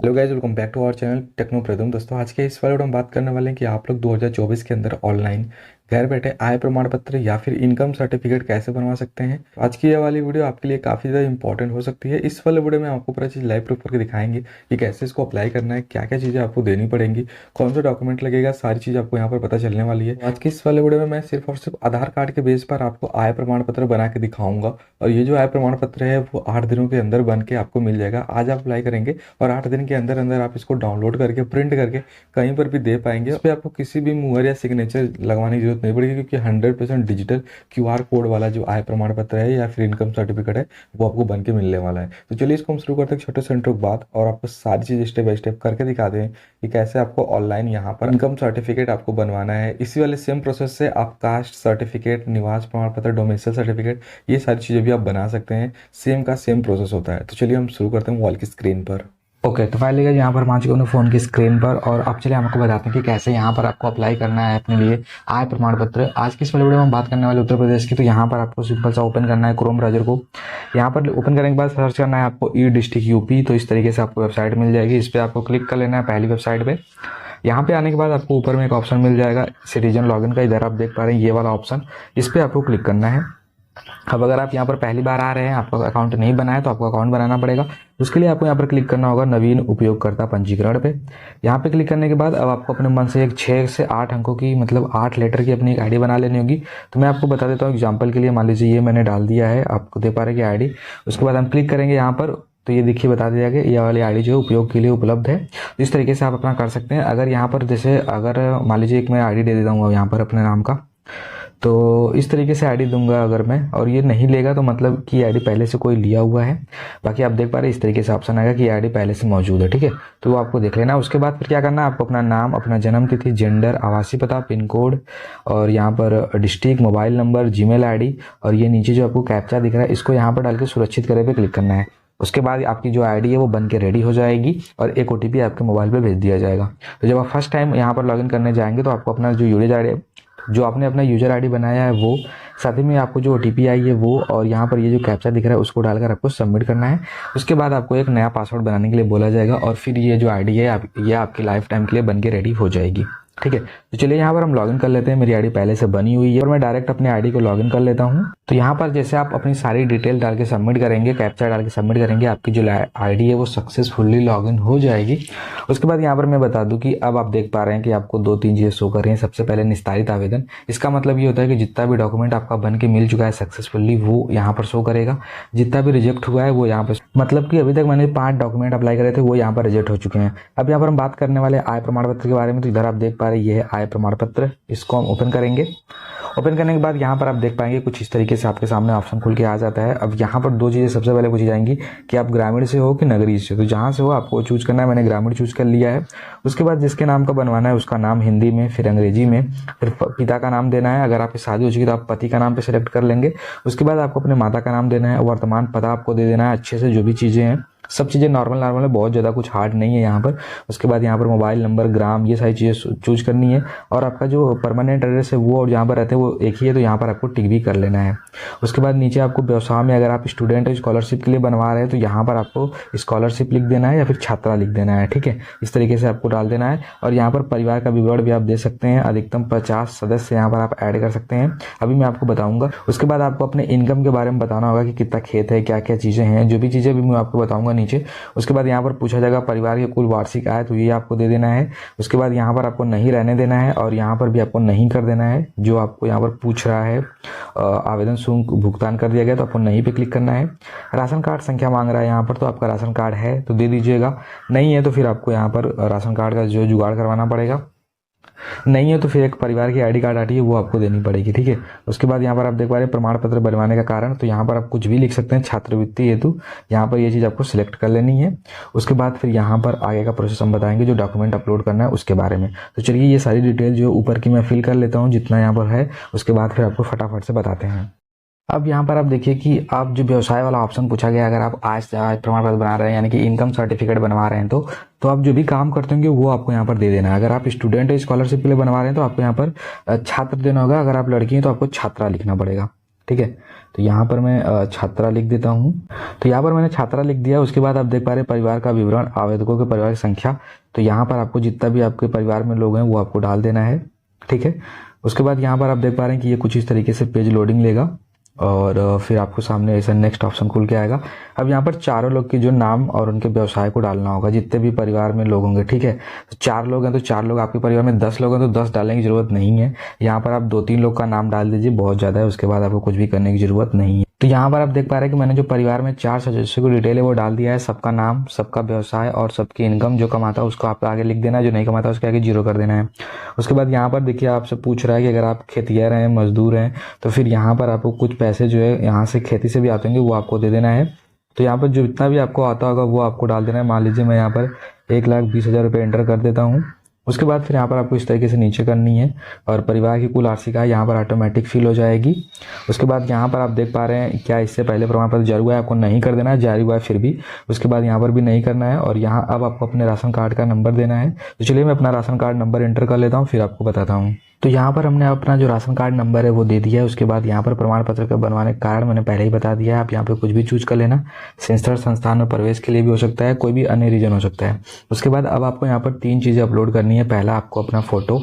Hello guys, welcome back to our channel techno Pradam. दोस्तों, आज के इस वाले में बात करने वाले हैं कि आप लोग 2024 के अंदर ऑनलाइन घर बैठे आय प्रमाण पत्र या फिर इनकम सर्टिफिकेट कैसे बनवा सकते हैं। आज की ये वाली वीडियो आपके लिए काफ़ी ज़्यादा इंपॉर्टेंट हो सकती है। इस वाले वीडियो में आपको पूरा चीज़ लाइव प्रूफ करके दिखाएंगे कि कैसे इसको अप्लाई करना है, क्या क्या चीज़ें आपको देनी पड़ेंगी, कौन सा डॉक्यूमेंट लगेगा, सारी चीज़ आपको यहाँ पर पता चलने वाली है। आज की इस वाले वीडियो में मैं सिर्फ और सिर्फ आधार कार्ड के बेस पर आपको आय प्रमाण पत्र बना के दिखाऊंगा। और ये जो आय प्रमाण पत्र है वो 8 दिनों के अंदर बन के आपको मिल जाएगा। आज आप अप्लाई करेंगे और 8 दिन के अंदर अंदर आप इसको डाउनलोड करके प्रिंट करके कहीं पर भी दे पाएंगे। इस पर आपको किसी भी मुहर या सिग्नेचर लगवाने की जरूरत नहीं पड़ेगी, क्योंकि 100% डिजिटल क्यूआर कोड वाला जो आय प्रमाण पत्र है या फिर इनकम सर्टिफिकेट है वो आपको बन के मिलने वाला है। तो चलिए इसको हम शुरू करते हैं छोटे से इंट्रो के बाद, और आपको सारी चीज़ स्टेप बाय स्टेप करके दिखाते हैं कि कैसे आपको ऑनलाइन यहाँ पर इनकम सर्टिफिकेट आपको बनवाना है। इसी वाले सेम प्रोसेस से आप कास्ट सर्टिफिकेट, निवास प्रमाण पत्र, डोमिसाइल सर्टिफिकेट, ये सारी चीज़ें भी आप बना सकते हैं। सेम का सेम प्रोसेस होता है। तो चलिए हम शुरू करते हैं मोबाइल की स्क्रीन पर। ओके, तो फाइनली यहाँ पर मान चुके हैं फ़ोन की स्क्रीन पर, और अब चलिए हम आपको बताते हैं कि कैसे यहाँ पर आपको अप्लाई करना है अपने लिए आय प्रमाण पत्र। आज की इस वीडियो में हम बात करने वाले उत्तर प्रदेश की। तो यहाँ पर आपको सिंपल सा ओपन करना है क्रोम ब्राउज़र को। यहाँ पर ओपन करने के बाद सर्च करना है आपको ई डिस्ट्रिक्ट यूपी। तो इस तरीके से आपको वेबसाइट मिल जाएगी। इस पर आपको क्लिक कर लेना है पहली वेबसाइट पर। यहाँ पे आने के बाद आपको ऊपर में एक ऑप्शन मिल जाएगा सिटीजन लॉगिन का। इधर आप देख पा रहे हैं ये वाला ऑप्शन, इस पर आपको क्लिक करना है। अब अगर आप यहाँ पर पहली बार आ रहे हैं, आपका अकाउंट नहीं बना है, तो आपको अकाउंट बनाना पड़ेगा। उसके लिए आपको यहाँ पर क्लिक करना होगा नवीन उपयोगकर्ता पंजीकरण पे। यहाँ पे क्लिक करने के बाद अब आपको अपने मन से एक 6 से 8 अंकों की, मतलब 8 लेटर की अपनी एक आईडी बना लेनी होगी। तो मैं आपको बता देता हूँ एग्जाम्पल के लिए। मान लीजिए ये मैंने डाल दिया है, आपको दे पा रहे कि आईडी। उसके बाद हम क्लिक करेंगे यहाँ पर, तो ये देखिए बता दिया गया ये वाली आईडी जो है उपयोग के लिए उपलब्ध है। तो इस तरीके से आप अपना कर सकते हैं। अगर यहाँ पर जैसे अगर मान लीजिए एक मैं आईडी दे देता हूँ यहाँ पर अपने नाम का, तो इस तरीके से आईडी दूंगा अगर मैं, और ये नहीं लेगा तो मतलब कि आईडी पहले से कोई लिया हुआ है। बाकी आप देख पा रहे हैं इस तरीके से ऑप्शन आएगा कि आईडी पहले से मौजूद है, ठीक है। तो वो आपको देख लेना। उसके बाद फिर क्या करना है, आपको अपना नाम, अपना जन्म तिथि, जेंडर, आवासीय पता, पिन कोड, और यहाँ पर district, mobile number, Gmail ID, और ये नीचे जो आपको कैप्चा दिख रहा है इसको यहाँ पर डाल के सुरक्षित करे पे क्लिक करना है। उसके बाद आपकी जो आईडी है वो बन के रेडी हो जाएगी और एक ओटीपी आपके मोबाइल पे भेज दिया जाएगा। तो जब आप फर्स्ट टाइम यहाँ पर लॉगिन करने जाएंगे तो आपको अपना जो यूजर आईडी, जो आपने अपना यूजर आईडी बनाया है वो, साथ ही में आपको जो ओटीपी आई है वो, और यहाँ पर ये जो कैप्चा दिख रहा है उसको डालकर आपको सबमिट करना है। उसके बाद आपको एक नया पासवर्ड बनाने के लिए बोला जाएगा, और फिर ये जो आईडी है ये आपकी लाइफ टाइम के लिए बन के रेडी हो जाएगी, ठीक है। तो चलिए यहाँ पर हम लॉगिन कर लेते हैं। मेरी आईडी पहले से बनी हुई है और मैं डायरेक्ट अपनी आईडी को लॉगिन कर लेता हूँ। तो यहाँ पर जैसे आप अपनी सारी डिटेल डाल के सबमिट करेंगे, कैप्चा डाल के सबमिट करेंगे, आपकी जो आईडी है वो सक्सेसफुली लॉगिन हो जाएगी। उसके बाद यहाँ पर मैं बता दूं कि अब आप देख पा रहे हैं कि आपको 2-3 चीज़ें शो कर रही हैं। सबसे पहले निस्तारित आवेदन। इसका मतलब ये होता है कि जितना भी डॉक्यूमेंट आपका बन के मिल चुका है सक्सेसफुली वो यहाँ पर शो करेगा। जितना भी रिजेक्ट हुआ है वो यहाँ पर, मतलब कि अभी तक मैंने 5 डॉक्यूमेंट अप्लाई करे थे वो यहाँ पर रिजेक्ट हो चुके हैं। अब यहाँ पर हम बात करने वाले आय प्रमाण पत्र के बारे में। तो इधर आप देख पा रहे हैं ये है आय प्रमाण पत्र। इसको हम ओपन करेंगे। ओपन करने के बाद यहाँ पर आप देख पाएंगे कुछ इस तरीके से आपके सामने ऑप्शन खुल के आ जाता है। अब यहाँ पर 2 चीज़ें सबसे पहले पूछी जाएंगी कि आप ग्रामीण से हो कि नगरीय से। तो जहाँ से हो आपको चूज करना है। मैंने ग्रामीण चूज कर लिया है। उसके बाद जिसके नाम का बनवाना है उसका नाम हिंदी में, फिर अंग्रेजी में, फिर पिता का नाम देना है। अगर आपकी शादी हो चुकी तो आप पति का नाम पे सेलेक्ट कर लेंगे। उसके बाद आपको अपने माता का नाम देना है। वर्तमान पता आपको दे देना है अच्छे से। जो भी चीज़ें हैं सब चीज़ें नॉर्मल है, बहुत ज़्यादा कुछ हार्ड नहीं है यहाँ पर। उसके बाद यहाँ पर मोबाइल नंबर, ग्राम, ये सारी चीज़ें चूज करनी है। और आपका जो परमानेंट एड्रेस है वो और जहाँ पर रहते हैं वो एक ही है, तो यहाँ पर आपको टिक भी कर लेना है। उसके बाद नीचे आपको व्यवसाय में अगर आप स्टूडेंट स्कॉलरशिप के लिए बनवा रहे हैं तो यहाँ पर आपको स्कॉलरशिप लिख देना है या फिर छात्रा लिख देना है, ठीक है। इस तरीके से आपको डाल देना है। और यहाँ पर परिवार का विवरण भी आप दे सकते हैं। अधिकतम 50 सदस्य यहाँ पर आप ऐड कर सकते हैं, अभी मैं आपको बताऊँगा। उसके बाद आपको अपने इनकम के बारे में बताना होगा कि कितना खेत है, क्या क्या चीज़ें हैं, जो भी चीज़ें भी मैं आपको बताऊँगा नीचे। उसके बाद यहाँ पर पूछा जाएगा परिवार की कुल वार्षिक आय, तो ये आपको दे देना है। उसके बाद यहाँ पर आपको नहीं रहने देना है, और यहाँ पर भी आपको नहीं कर देना है। जो आपको यहाँ पर पूछ रहा है आवेदन शुल्क भुगतान कर दिया गया तो आपको नहीं पे क्लिक करना है। राशन कार्ड संख्या मांग रहा है यहाँ पर, तो आपका राशन कार्ड है तो दे दीजिएगा। नहीं है तो फिर आपको यहाँ पर राशन कार्ड का जो जुगाड़ करवाना पड़ेगा। नहीं है तो फिर एक परिवार की आईडी कार्ड आती है वो आपको देनी पड़ेगी, ठीक है। उसके बाद यहाँ पर आप देख पा रहे हैं प्रमाण पत्र बनवाने का कारण। तो यहाँ पर आप कुछ भी लिख सकते हैं छात्रवृत्ति हेतु। यहाँ पर ये चीज़ आपको सिलेक्ट कर लेनी है। उसके बाद फिर यहाँ पर आगे का प्रोसेस हम बताएंगे, जो डॉक्यूमेंट अपलोड करना है उसके बारे में। तो चलिए ये सारी डिटेल जो ऊपर की मैं फिल कर लेता हूँ जितना यहाँ पर है। उसके बाद फिर आपको फटाफट से बताते हैं। अब यहाँ पर आप देखिए कि आप जो व्यवसाय वाला ऑप्शन पूछा गया, अगर आप आज प्रमाण पत्र बना रहे हैं यानी कि इनकम सर्टिफिकेट बनवा रहे हैं तो आप जो भी काम करते होंगे वो आपको यहाँ पर दे देना है। अगर आप स्टूडेंट स्कॉलरशिप के लिए बनवा रहे हैं तो आपको यहाँ पर छात्र देना होगा। अगर आप लड़की हैं तो आपको छात्रा लिखना पड़ेगा, ठीक है। तो यहाँ पर मैं छात्रा लिख देता हूँ। तो यहाँ पर मैंने छात्रा लिख दिया। उसके बाद आप देख पा रहे हैं परिवार का विवरण, आवेदकों के परिवार की संख्या। तो यहाँ पर आपको जितना भी आपके परिवार में लोग हैं वो आपको डाल देना है, ठीक है। उसके बाद यहाँ पर आप देख पा रहे हैं कि ये कुछ इस तरीके से पेज लोडिंग लेगा और फिर आपको सामने ऐसा नेक्स्ट ऑप्शन खुल के आएगा। अब यहाँ पर चारों लोग की जो नाम और उनके व्यवसाय को डालना होगा, जितने भी परिवार में लोग होंगे, ठीक है। तो 4 लोग हैं तो 4 लोग, आपके परिवार में 10 लोग हैं तो 10 डालने की जरूरत नहीं है। यहाँ पर आप 2-3 लोग का नाम डाल दीजिए, बहुत ज़्यादा है। उसके बाद आपको कुछ भी करने की जरूरत नहीं है। तो यहाँ पर आप देख पा रहे हैं कि मैंने जो परिवार में 4 सदस्यों को डिटेल है वो डाल दिया है। सबका नाम, सबका व्यवसाय और सबकी इनकम, जो कमाता है उसको आप आगे लिख देना है, जो नहीं कमाता उसके आगे 0 कर देना है। उसके बाद यहाँ पर देखिए आपसे पूछ रहा है कि अगर आप खेतिहर हैं, मजदूर हैं, तो फिर यहाँ पर आपको कुछ पैसे जो है यहाँ से खेती से भी आते होंगे वो आपको दे देना है। तो यहाँ पर जो जितना भी आपको आता होगा वो आपको डाल देना है। मान लीजिए मैं यहाँ पर 1,20,000 रुपये एंटर कर देता हूँ। उसके बाद फिर यहाँ पर आपको इस तरीके से नीचे करनी है और परिवार की कुल आर्थिक आय यहाँ पर ऑटोमेटिक फिल हो जाएगी। उसके बाद यहाँ पर आप देख पा रहे हैं क्या इससे पहले प्रमाण पत्र जारी हुआ है, आपको नहीं कर देना है, जारी हुआ है फिर भी। उसके बाद यहाँ पर भी नहीं करना है और यहाँ अब आपको अपने राशन कार्ड का नंबर देना है। तो चलिए मैं अपना राशन कार्ड नंबर एंटर कर लेता हूँ, फिर आपको बताता हूँ। तो यहाँ पर हमने अपना जो राशन कार्ड नंबर है वो दे दिया है। उसके बाद यहाँ पर प्रमाण पत्र का बनवाने का कारण मैंने पहले ही बता दिया है। आप यहाँ पे कुछ भी चूज कर लेना, संस्था संस्थान में प्रवेश के लिए भी हो सकता है, कोई भी अन्य रीजन हो सकता है। उसके बाद अब आपको यहाँ पर 3 चीज़ें अपलोड करनी है। पहला आपको अपना फोटो,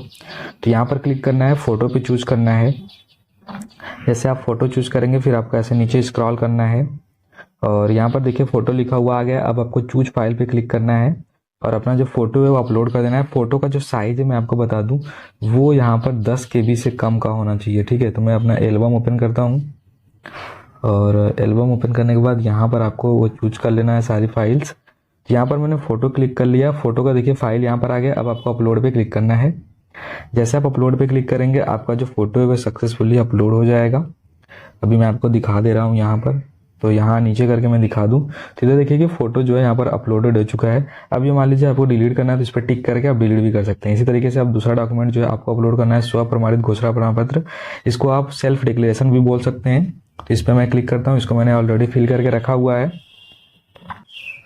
तो यहाँ पर क्लिक करना है, फोटो पे चूज करना है। जैसे आप फोटो चूज करेंगे फिर आपको ऐसे नीचे स्क्रॉल करना है और यहाँ पर देखिए फोटो लिखा हुआ आ गया। अब आपको चूज फाइल पे क्लिक करना है और अपना जो फोटो है वो अपलोड कर देना है। फोटो का जो साइज है मैं आपको बता दूं, वो यहाँ पर 10 KB से कम का होना चाहिए, ठीक है। तो मैं अपना एल्बम ओपन करता हूँ और एल्बम ओपन करने के बाद यहाँ पर आपको वो चूज कर लेना है सारी फाइल्स। यहाँ पर मैंने फोटो क्लिक कर लिया, फोटो का देखिए फाइल यहाँ पर आ गया। अब आपको अपलोड पे क्लिक करना है। जैसे आप अपलोड पे क्लिक करेंगे आपका जो फोटो है वो सक्सेसफुली अपलोड हो जाएगा। अभी मैं आपको दिखा दे रहा हूँ यहाँ पर, तो यहाँ नीचे करके मैं दिखा दूँ तो इधर देखिए कि फोटो जो है यहाँ पर अपलोडेड हो चुका है। अब ये मान लीजिए आपको डिलीट करना है तो इस पर टिक करके आप डिलीट भी कर सकते हैं। इसी तरीके से आप दूसरा डॉक्यूमेंट जो है आपको अपलोड करना है, स्व प्रमाणित घोषणा प्रमाण पत्र। इसको आप सेल्फ डिक्लेरेशन भी बोल सकते हैं। तो इस पर मैं क्लिक करता हूँ, इसको मैंने ऑलरेडी फिल करके रखा हुआ है।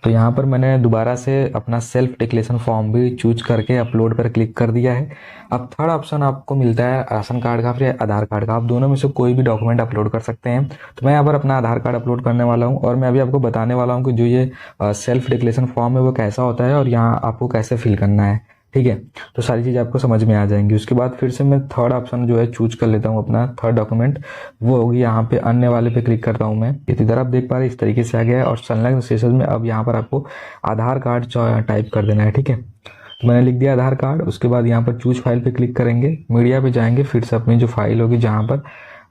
तो यहाँ पर मैंने दोबारा से अपना सेल्फ डिक्लेरेशन फॉर्म भी चूज करके अपलोड पर क्लिक कर दिया है। अब थर्ड ऑप्शन आपको मिलता है राशन कार्ड का फिर आधार कार्ड का। आप दोनों में से कोई भी डॉक्यूमेंट अपलोड कर सकते हैं। तो मैं यहाँ पर अपना आधार कार्ड अपलोड करने वाला हूँ और मैं अभी आपको बताने वाला हूँ कि जो ये सेल्फ डिक्लेरेशन फॉर्म है वो कैसा होता है और यहाँ आपको कैसे फिल करना है, ठीक है। तो सारी चीज़ आपको समझ में आ जाएंगी। उसके बाद फिर से मैं थर्ड ऑप्शन जो है चूज कर लेता हूँ अपना थर्ड डॉक्यूमेंट, वो होगी यहाँ पे अन्य वाले पे क्लिक करता हूँ मैं। इधर आप देख पा रहे हैं इस तरीके से आ गया है और संलग्न शेषज में अब यहाँ पर आपको आधार कार्ड टाइप कर देना है, ठीक है। तो मैंने लिख दिया आधार कार्ड। उसके बाद यहाँ पर चूज फाइल पे क्लिक करेंगे, मीडिया पे जाएंगे, फिर से अपनी जो फाइल होगी जहाँ पर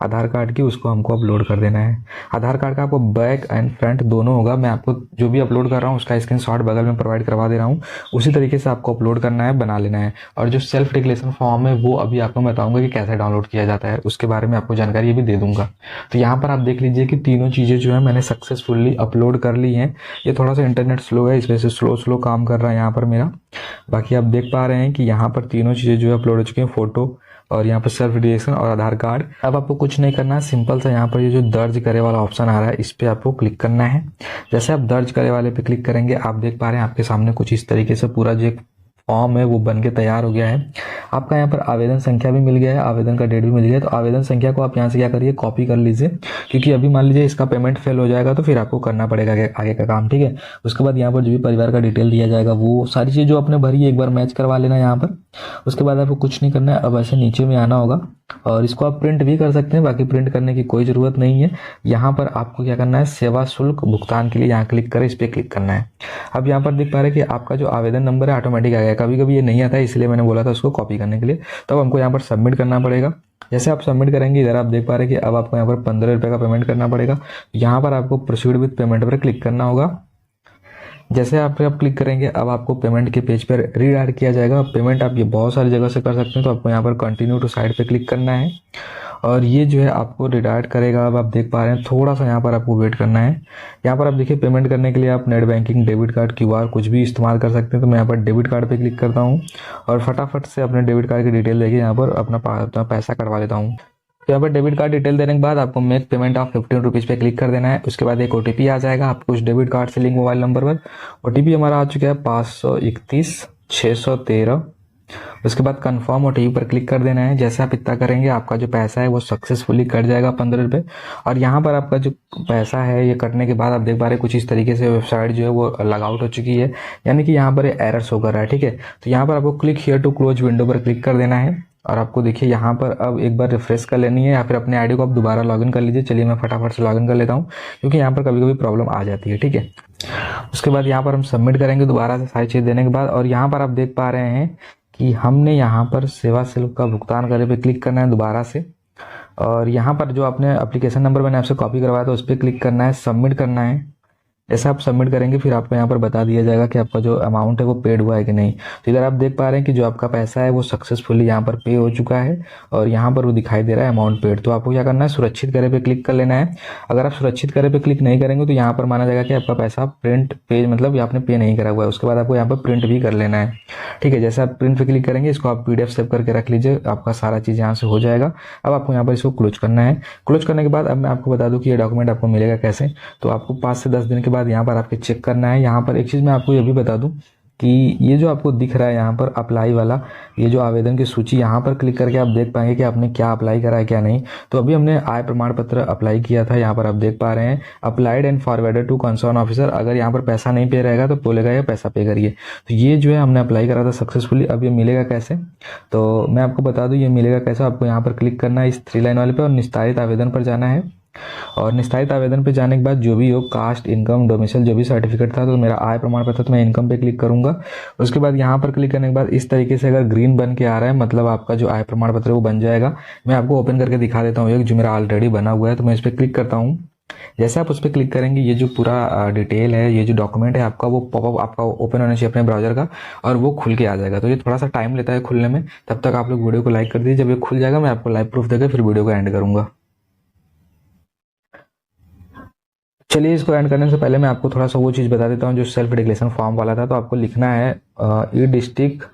आधार कार्ड की उसको हमको अपलोड कर देना है। आधार कार्ड का आपको बैक एंड फ्रंट दोनों होगा। मैं आपको जो भी अपलोड कर रहा हूँ उसका स्क्रीनशॉट बगल में प्रोवाइड करवा दे रहा हूँ, उसी तरीके से आपको अपलोड करना है, बना लेना है। और जो सेल्फ डिक्लेरेशन फॉर्म है वो अभी आपको बताऊंगा कि कैसे डाउनलोड किया जाता है, उसके बारे में आपको जानकारी भी दे दूंगा। तो यहाँ पर आप देख लीजिए कि तीनों चीज़ें जो है मैंने सक्सेसफुली अपलोड कर ली हैं। ये थोड़ा सा इंटरनेट स्लो है, इस वजह से स्लो काम कर रहा है यहाँ पर मेरा। बाकी आप देख पा रहे हैं कि यहाँ पर तीनों चीज़ें जो है अपलोड हो चुकी हैं, फोटो और यहाँ पर सेल्फ डिक्लेरेशन और आधार कार्ड। अब आपको कुछ नहीं करना है, सिंपल सा यहाँ पर ये जो दर्ज करे वाला ऑप्शन आ रहा है इस पे आपको क्लिक करना है। जैसे आप दर्ज करे वाले पे क्लिक करेंगे आप देख पा रहे हैं आपके सामने कुछ इस तरीके से पूरा जो फॉर्म है वो बन के तैयार हो गया है। आपका यहाँ पर आवेदन संख्या भी मिल गया है, आवेदन का डेट भी मिल गया है। तो आवेदन संख्या को आप यहाँ से क्या करिए, कॉपी कर लीजिए, क्योंकि अभी मान लीजिए इसका पेमेंट फेल हो जाएगा तो फिर आपको करना पड़ेगा आगे का काम, ठीक है। उसके बाद यहाँ पर जो भी परिवार का डिटेल दिया जाएगा वो सारी चीज़ जो आपने भरी एक बार मैच करवा लेना यहाँ पर। उसके बाद आपको कुछ नहीं करना है, अब ऐसे नीचे में आना होगा और इसको आप प्रिंट भी कर सकते हैं, बाकी प्रिंट करने की कोई ज़रूरत नहीं है। यहाँ पर आपको क्या करना है, सेवा शुल्क भुगतान के लिए यहाँ क्लिक करें, इस पर क्लिक करना है। अब यहाँ पर देख पा रहे हैं कि आपका जो आवेदन नंबर है ऑटोमेटिक आ गया। कभी कभी ये नहीं आता है, इसलिए मैंने बोला था उसको कॉपी करने के लिए। तो अब हमको यहाँ पर सबमिट करना पड़ेगा। जैसे आप सबमिट करेंगे इधर आप देख पा रहे हैं कि अब आपको यहाँ पर 15 रुपये का पेमेंट करना पड़ेगा। यहाँ पर आपको प्रोसीड विद पेमेंट पर क्लिक करना होगा। जैसे आप क्लिक करेंगे अब आपको पेमेंट के पेज पर रीडायरेक्ट किया जाएगा। पेमेंट आप ये बहुत सारी जगह से कर सकते हैं, तो आपको यहाँ पर कंटिन्यू टू साइड पे क्लिक करना है और ये जो है आपको रिडायरेक्ट करेगा। अब आप देख पा रहे हैं थोड़ा सा यहाँ पर आपको वेट करना है। यहाँ पर आप देखिए पेमेंट करने के लिए आप net banking, debit card, QR कुछ भी इस्तेमाल कर सकते हैं। तो मैं यहाँ पर डेबिट कार्ड पे क्लिक करता हूँ और फटाफट से अपने डेबिट कार्ड की डिटेल देके यहाँ पर अपना पैसा कटवा लेता हूँ। तो यहाँ पर डेबिट कार्ड डिटेल देने के बाद आपको मेक पेमेंट ऑफ 15 रुपीज़ पे क्लिक कर देना है। उसके बाद एक OTP आ जाएगा आपको उस डेबिट कार्ड से लिंक मोबाइल नंबर पर। OTP हमारा आ चुका है 531 613 उसके बाद कंफर्म ओटीपी पर क्लिक कर देना है। जैसे आप इतना करेंगे आपका जो पैसा है वो सक्सेसफुली कट जाएगा 15 रुपये। और यहाँ पर आपका जो पैसा है ये कटने के बाद आप देख पा रहे हैं कुछ इस तरीके से वेबसाइट जो है वो लॉग आउट हो चुकी है, यानी कि यहाँ पर एरर शो कर रहा है। ठीक है, तो यहाँ पर आपको click here to close window पर क्लिक कर देना है और आपको देखिए यहाँ पर अब एक बार रिफ्रेश कर लेनी है या फिर अपने आईडी को आप दोबारा लॉगिन कर लीजिए। चलिए मैं फटाफट से लॉगिन कर लेता हूँ क्योंकि यहाँ पर कभी कभी प्रॉब्लम आ जाती है। ठीक है, उसके बाद यहाँ पर हम सबमिट करेंगे दोबारा से सारी चीज़ देने के बाद, और यहाँ पर आप देख पा रहे हैं कि हमने यहाँ पर सेवा शुल्क का भुगतान करे पे क्लिक करना है दोबारा से, और यहाँ पर जो आपने एप्लीकेशन नंबर मैंने आपसे कॉपी करवाया था उस पर क्लिक करना है, सबमिट करना है। जैसे आप सबमिट करेंगे फिर आपको यहाँ पर बता दिया जाएगा कि आपका जो अमाउंट है वो पेड हुआ है कि नहीं। तो इधर आप देख पा रहे हैं कि जो आपका पैसा है वो सक्सेसफुली यहाँ पर पे हो चुका है और यहाँ पर वो दिखाई दे रहा है अमाउंट पेड। तो आपको क्या करना है, सुरक्षित करे पे क्लिक कर लेना है। अगर आप सुरक्षित करे पे क्लिक नहीं करेंगे तो यहाँ पर माना जाएगा कि आपका पैसा प्रिंट पेज मतलब आपने पे नहीं करा हुआ है। उसके बाद आपको यहाँ पर प्रिंट भी कर लेना है। ठीक है, जैसे आप प्रिंट पे क्लिक करेंगे इसको आप PDF सेव करके रख लीजिए, आपका सारा चीज़ यहाँ से हो जाएगा। अब आपको यहाँ पर इसको क्लोज करना है। क्लोज करने के बाद अब मैं आपको बता दूँ कि ये डॉक्यूमेंट आपको मिलेगा कैसे। तो आपको 5 से 10 दिन के बाद यहाँ पर आपके चेक करना है। यहाँ पर एक चीज़ मैं आपको ये भी बता दूं कि ये जो आपको दिख रहा है यहाँ पर अप्लाई वाला, ये जो आवेदन की सूची, यहाँ पर क्लिक करके आप देख पाएंगे कि आपने क्या अप्लाई करा है क्या नहीं। तो अभी हमने आय प्रमाण पत्र अप्लाई किया था, यहाँ पर आप देख पा रहे हैं applied and forwarded to concern officer. अगर यहाँ पर पैसा नहीं पे रहेगा तो बोलेगा ये पैसा पे करिए। तो ये जो है हमने अप्लाई करा था सक्सेसफुली। अब ये मिलेगा कैसे, तो मैं आपको बता दूँ ये मिलेगा कैसे। आपको यहाँ पर क्लिक करना है इस 3 लाइन वाले पे और निस्तारित आवेदन पर जाना है। और निस्तारित आवेदन पे जाने के बाद जो भी हो कास्ट, इनकम, डोमिसाइल जो भी सर्टिफिकेट था, तो मेरा आय प्रमाण पत्र तो मैं इनकम पे क्लिक करूंगा। उसके बाद यहाँ पर क्लिक करने के बाद इस तरीके से अगर ग्रीन बन के आ रहा है मतलब आपका जो आय प्रमाण पत्र है वो बन जाएगा। मैं आपको ओपन करके दिखा देता हूँ एक जो मेरा ऑलरेडी बना हुआ है। तो मैं इस पर क्लिक करता हूँ। जैसे आप उस पर क्लिक करेंगे ये जो पूरा डिटेल है, ये जो डॉक्यूमेंट है आपका वो पॉपअप आपका ओपन होना चाहिए अपने ब्राउजर का और वो खुल के आ जाएगा। तो ये थोड़ा सा टाइम लेता है खुलने में, तब तक आप लोग वीडियो को लाइक कर दीजिए। जब ये खुल जाएगा मैं आपको लाइव प्रूफ देकर फिर वीडियो को एंड करूंगा। चलिए इसको एंड करने से पहले मैं आपको थोड़ा सा वो चीज़ बता देता हूँ जो सेल्फ डिक्लेरेशन फॉर्म वाला था। तो आपको लिखना है ई डिस्ट्रिक्ट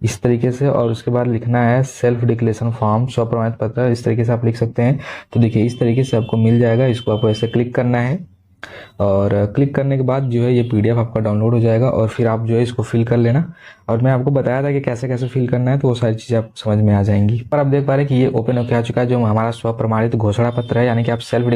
इस तरीके से, और उसके बाद लिखना है सेल्फ डिक्लेरेशन फॉर्म स्व प्रमाणित पत्र, इस तरीके से आप लिख सकते हैं। तो देखिए इस तरीके से आपको मिल जाएगा, इसको आपको ऐसे क्लिक करना है और क्लिक करने के बाद जो है ये PDF आपका डाउनलोड हो जाएगा और फिर आप जो है इसको फिल कर लेना। और मैं आपको बताया था कि कैसे कैसे फिल करना है, तो वो सारी चीज़ें आपको समझ में आ जाएंगी। पर आप देख पा रहे हैं कि ये ओपन हो के आ चुका है जो हमारा स्व प्रमाणित घोषणा पत्र है, यानी कि आप सेल्फ